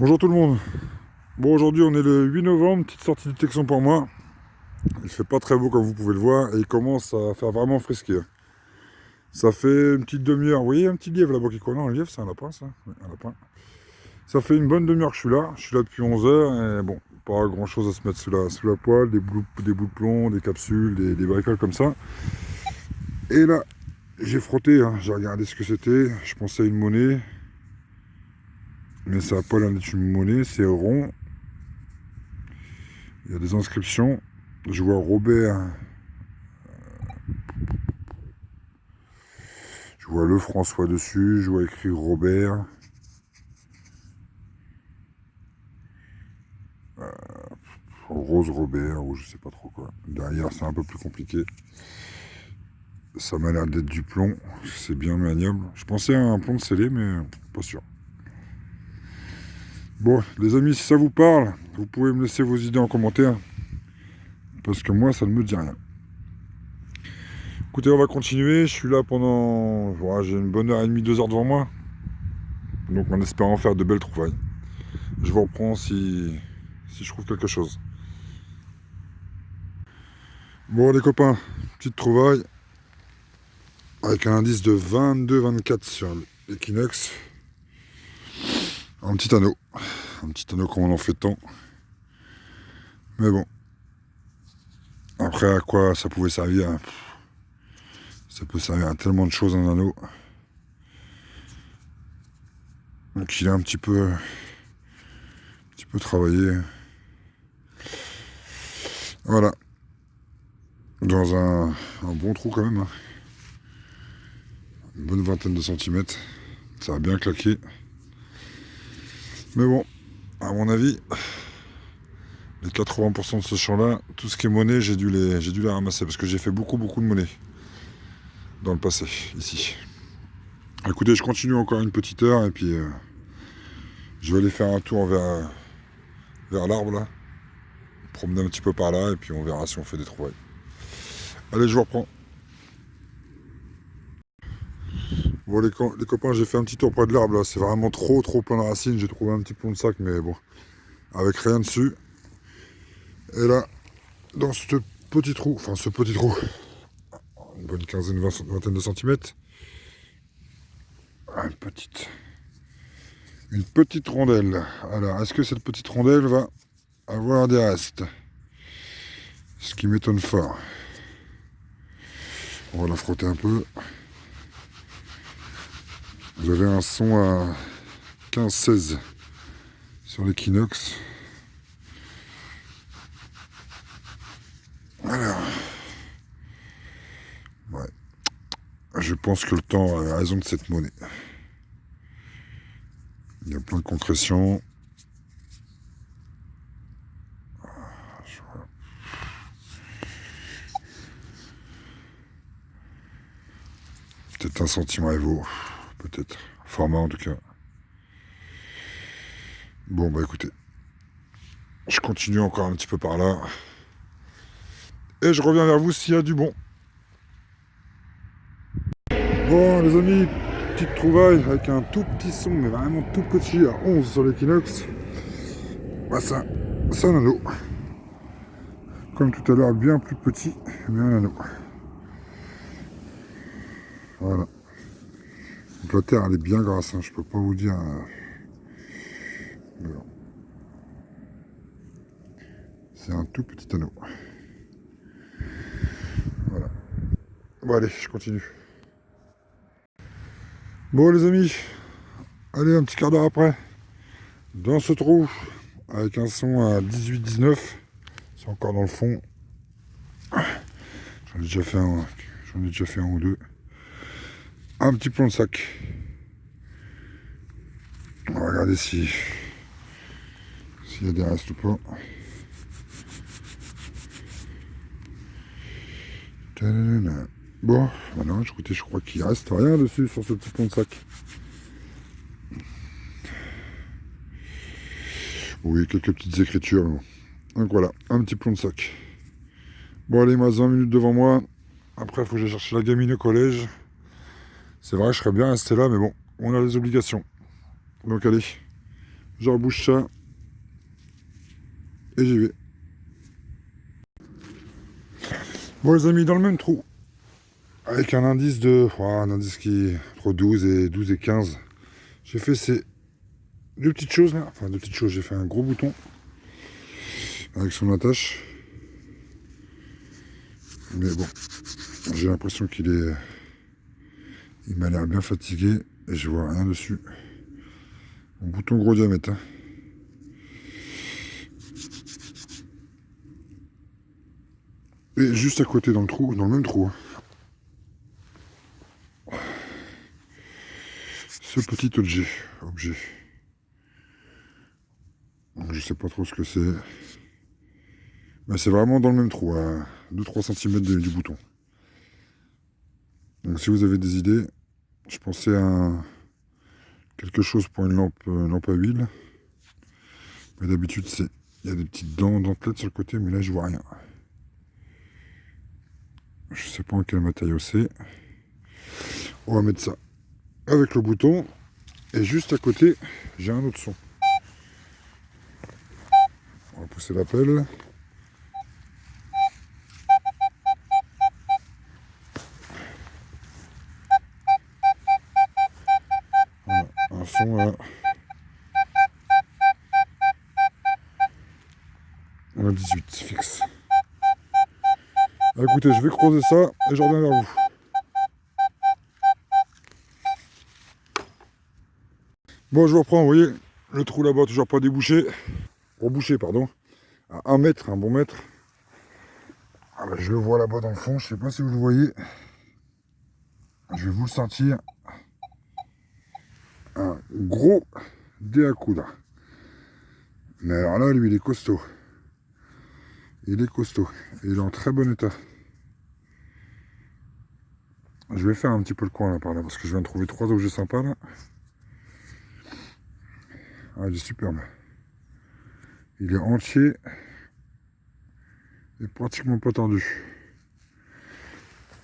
Bonjour tout le monde. Bon, aujourd'hui on est le 8 novembre, petite sortie de Texan pour moi. Il fait pas très beau comme vous pouvez le voir et il commence à faire vraiment frisquer. Ça fait une petite demi-heure. Vous voyez un petit lièvre là-bas qui court? Non, un lièvre, c'est un lapin ça. Ouais, un lapin. Ça fait une bonne demi-heure que je suis là. Je suis là depuis 11 heures et bon, pas grand chose à se mettre sous la poêle, des bouts de plomb, des capsules, des bricoles comme ça. Et là, j'ai frotté, hein. J'ai regardé ce que c'était. Je pensais à une monnaie. Mais ça n'a pas l'air d'être une monnaie, c'est rond. Il y a des inscriptions. Je vois Robert. Je vois le François dessus. Je vois écrit Robert. Rose Robert, ou je sais pas trop quoi. Derrière, c'est un peu plus compliqué. Ça m'a l'air d'être du plomb. C'est bien maniable. Je pensais à un plomb de scellé, mais pas sûr. Bon, les amis, si ça vous parle, vous pouvez me laisser vos idées en commentaire. Parce que moi, ça ne me dit rien. Écoutez, on va continuer. Je suis là pendant... Voilà, j'ai une bonne heure et demie, 2 heures devant moi. Donc en espérant faire de belles trouvailles. Je vous reprends si je trouve quelque chose. Bon les copains, petite trouvaille. Avec un indice de 22-24 sur l'Equinox. Un petit anneau. Un petit anneau comme on en fait tant. Mais bon. Après à quoi ça pouvait servir? Ça peut servir à tellement de choses un anneau. Donc il est un petit peu travaillé. Voilà. Dans un bon trou quand même. Hein. Une bonne vingtaine de centimètres. Ça a bien claqué. Mais bon, à mon avis, les 80% de ce champ-là, tout ce qui est monnaie, j'ai dû les ramasser parce que j'ai fait beaucoup de monnaie dans le passé, ici. Écoutez, je continue encore une petite heure et puis je vais aller faire un tour vers l'arbre là, promener un petit peu par là et puis on verra si on fait des trouvailles. Allez, je vous reprends. Bon les copains, j'ai fait un petit tour près de l'arbre là, c'est vraiment trop plein de racines, j'ai trouvé un petit plomb de sac mais bon, avec rien dessus. Et là, dans ce petit trou, une bonne vingtaine de centimètres, une petite rondelle. Alors, est-ce que cette petite rondelle va avoir des restes? Ce qui m'étonne fort. On va la frotter un peu. Vous avez un son à 15-16 sur l'Equinox. Alors, ouais. Je pense que le temps a raison de cette monnaie. Il y a plein de concrétions. Peut-être 1 centime Evo. Peut-être. Format en tout cas. Bon bah écoutez. Je continue encore un petit peu par là. Et je reviens vers vous s'il y a du bon. Bon les amis, petite trouvaille avec un tout petit son, mais vraiment tout petit, à 11 sur l'Equinox. Bah ça, c'est un anneau. Comme tout à l'heure, bien plus petit, mais un anneau. Voilà. Donc la terre elle est bien grasse, hein, je peux pas vous dire. C'est un tout petit anneau. Voilà. Bon allez, je continue. Bon les amis, allez un petit quart d'heure après. Dans ce trou, avec un son à 18-19. C'est encore dans le fond. J'en ai déjà fait un ou deux. Un petit plomb de sac. On va regarder s'il y a des restes ou pas. Bon, maintenant, écoutez, je crois qu'il reste rien dessus sur ce petit plomb de sac. Oui, quelques petites écritures. Bon. Donc voilà, un petit plomb de sac. Bon, allez, il me reste 20 minutes devant moi. Après, il faut que j'aille chercher la gamine au collège. C'est vrai, je serais bien resté là, mais bon, on a des obligations. Donc allez, je rebouche ça et j'y vais. Bon les amis, dans le même trou, avec un indice un indice qui est entre 12 et 15, j'ai fait ces deux petites choses là, enfin deux petites choses, j'ai fait un gros bouton avec son attache, mais bon, j'ai l'impression il m'a l'air bien fatigué et je vois rien dessus. Un bouton gros diamètre, hein. Et juste à côté dans le trou, dans le même trou, hein, ce petit objet. Donc, je sais pas trop ce que c'est. Mais c'est vraiment dans le même trou, à 2-3 cm du bouton. Donc si vous avez des idées, je pensais à quelque chose pour une lampe à huile. Mais d'habitude, il y a des petites dentelettes sur le côté, mais là je vois rien. Je sais pas en quel matériau c'est. On va mettre ça avec le bouton. Et juste à côté, j'ai un autre son. On va pousser la pelle. Voilà, un son à... On a 18 fixe. Écoutez, je vais creuser ça et je reviens vers vous. Bon, je vous reprends, vous voyez, le trou là-bas toujours pas débouché. Rebouché, pardon. À 1 mètre, un bon mètre. Ah bah, je le vois là-bas dans le fond, je sais pas si vous le voyez. Je vais vous le sentir. Un gros dé à coudre. Mais alors là, lui, il est costaud. Il est costaud. Il est en très bon état. Je vais faire un petit peu le coin là par là, parce que je viens de trouver 3 objets sympas là. Ah, il est superbe. Il est entier et pratiquement pas tendu.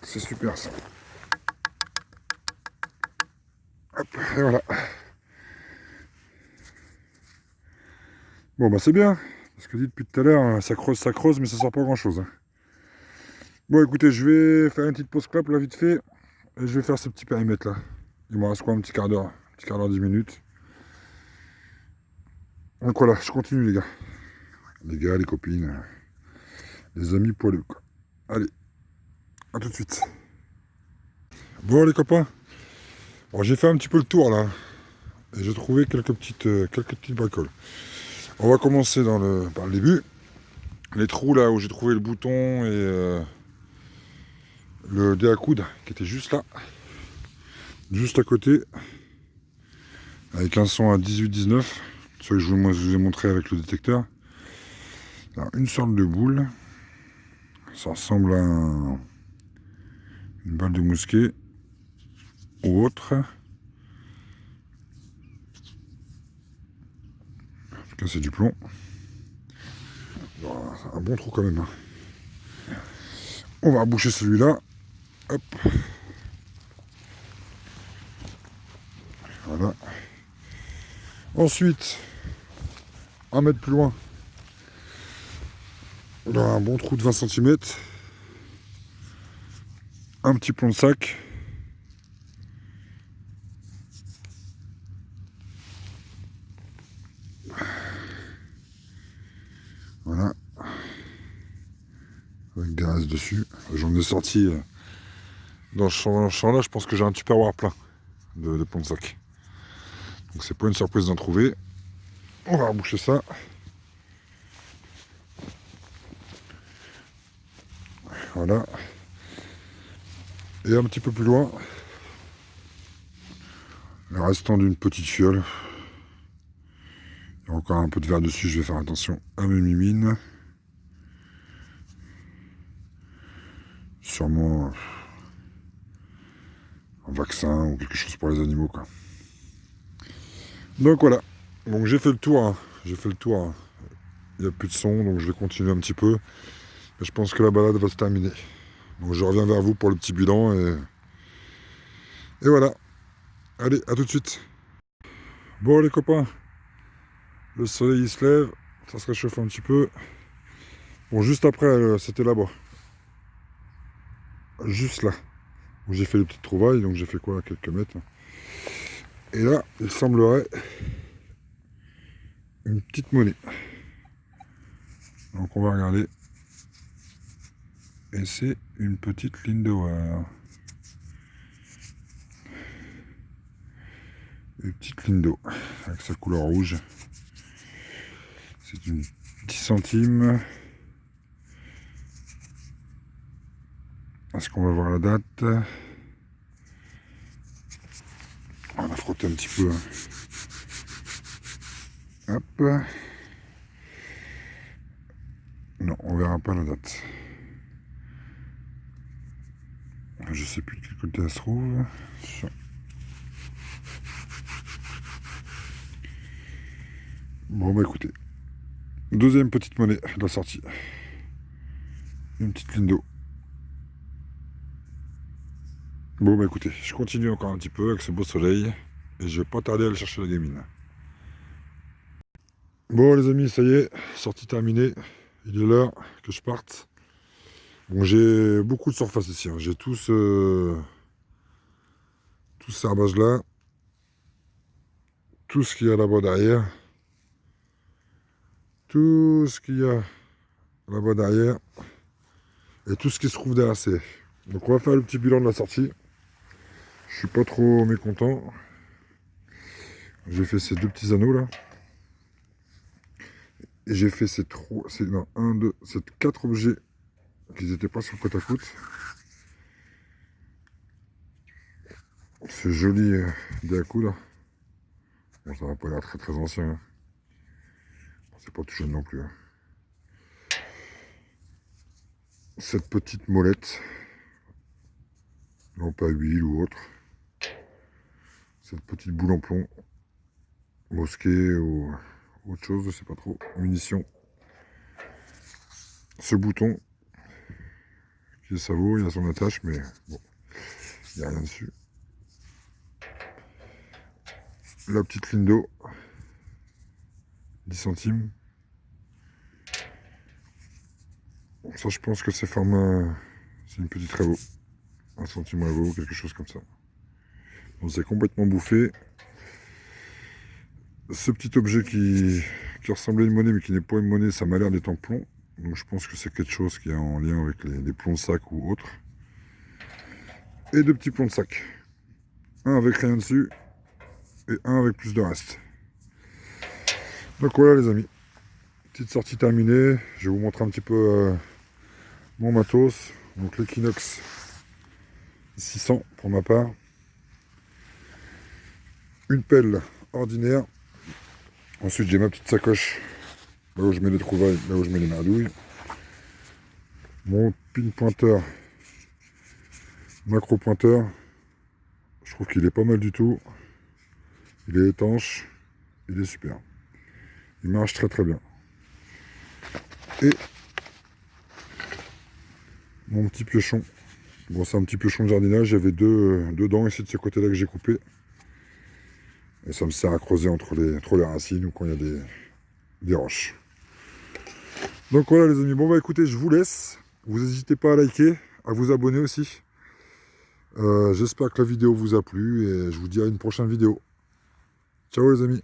C'est super ça. Hop, et voilà. Bon bah c'est bien, parce que dit depuis tout à l'heure, ça creuse, mais ça sort pas grand chose. Bon écoutez, je vais faire une petite pause clap là vite fait, et je vais faire ce petit périmètre là. Il me reste quoi, un petit quart d'heure, 10 minutes. Donc voilà, je continue les gars. Les gars, les copines, les amis poilus quoi. Allez, à tout de suite. Bon les copains, bon, j'ai fait un petit peu le tour là, et j'ai trouvé quelques petites bricoles. On va commencer par le début. Les trous là où j'ai trouvé le bouton et le dé à coudre qui était juste là, juste à côté, avec un son à 18-19, ce que je vous ai montré avec le détecteur. Alors, une sorte de boule, ça ressemble à une balle de mousquet ou autre. En tout cas, c'est du plomb. Bon, c'est un bon trou quand même, hein. On va reboucher celui-là. Hop. Voilà. Ensuite, 1 mètre plus loin, dans un bon trou de 20 cm, un petit plomb de sac. Voilà. Avec des restes dessus. J'en ai sorti dans ce champ-là, je pense que j'ai un tupperware plein de plomb de sac. Donc c'est pas une surprise d'en trouver. On va reboucher ça. Voilà. Et un petit peu plus loin, le restant d'une petite fiole. Il y a encore un peu de verre dessus, je vais faire attention à mes mimines. Sûrement un vaccin ou quelque chose pour les animaux quoi. Donc voilà. Donc j'ai fait le tour, hein. J'ai fait le tour, hein. Il n'y a plus de son, donc je vais continuer un petit peu. Et je pense que la balade va se terminer. Donc je reviens vers vous pour le petit bilan et voilà. Allez, à tout de suite. Bon les copains, Le soleil il se lève, ça se réchauffe un petit peu. Bon, juste après, c'était là-bas. Juste là. Où j'ai fait les petites trouvailles, donc j'ai fait quoi, quelques mètres. Et là, il semblerait une petite monnaie. Donc on va regarder. Et c'est une petite Lindauer. Une petite Lindo avec sa couleur rouge. C'est une 10 centimes. Est-ce qu'on va voir la date? On va frotter un petit peu. Hop. Non, on verra pas la date. Je sais plus de quel côté elle se trouve. Bon bah écoutez. Deuxième petite monnaie de la sortie. Une petite Lindo. Bon bah écoutez, je continue encore un petit peu avec ce beau soleil. Et je vais pas tarder à aller chercher la gamine. Bon les amis, ça y est, sortie terminée. Il est l'heure que je parte. Bon, j'ai beaucoup de surface ici. Hein. J'ai tout ce herbage là. Tout ce qu'il y a là-bas derrière. Tout ce qu'il y a là-bas derrière. Et tout ce qui se trouve derrière. Donc on va faire le petit bilan de la sortie. Je suis pas trop mécontent. J'ai fait ces deux petits anneaux là. Et j'ai fait ces quatre objets qui n'étaient pas sur le côte à côte. C'est joli Deaku là. Bon, ça va pas l'air très ancien. Hein. C'est pas tout jeune non plus. Hein. Cette petite molette. Lampe à huile ou autre. Cette petite boule en plomb. Mosquée ou autre chose, je sais pas trop. Munitions. Ce bouton. Qui ça vaut, il a son attache, mais bon. Il n'y a rien dessus. La petite Lindo. 10 centimes. Ça, je pense que c'est format. C'est une petite Revo. 1 centime Revo, quelque chose comme ça. Donc c'est complètement bouffé. Ce petit objet qui ressemblait à une monnaie, mais qui n'est pas une monnaie, ça m'a l'air d'être en plomb. Donc je pense que c'est quelque chose qui est en lien avec les plombs de sac ou autre. Et deux petits plombs de sac. Un avec rien dessus et un avec plus de reste. Donc voilà les amis. Petite sortie terminée. Je vais vous montrer un petit peu mon matos. Donc l'Equinox 600 pour ma part. Une pelle ordinaire. Ensuite j'ai ma petite sacoche. Là où je mets les trouvailles, là où je mets les merdouilles. Mon pin pointeur. Macro pointeur. Je trouve qu'il est pas mal du tout. Il est étanche. Il est super. Il marche très très bien. Et mon petit piochon. Bon, c'est un petit piochon de jardinage. J'avais deux dents ici de ce côté-là que j'ai coupé. Et ça me sert à creuser entre les racines ou quand il y a des roches. Donc voilà les amis. Bon bah écoutez, je vous laisse. Vous n'hésitez pas à liker, à vous abonner aussi. J'espère que la vidéo vous a plu et je vous dis à une prochaine vidéo. Ciao les amis.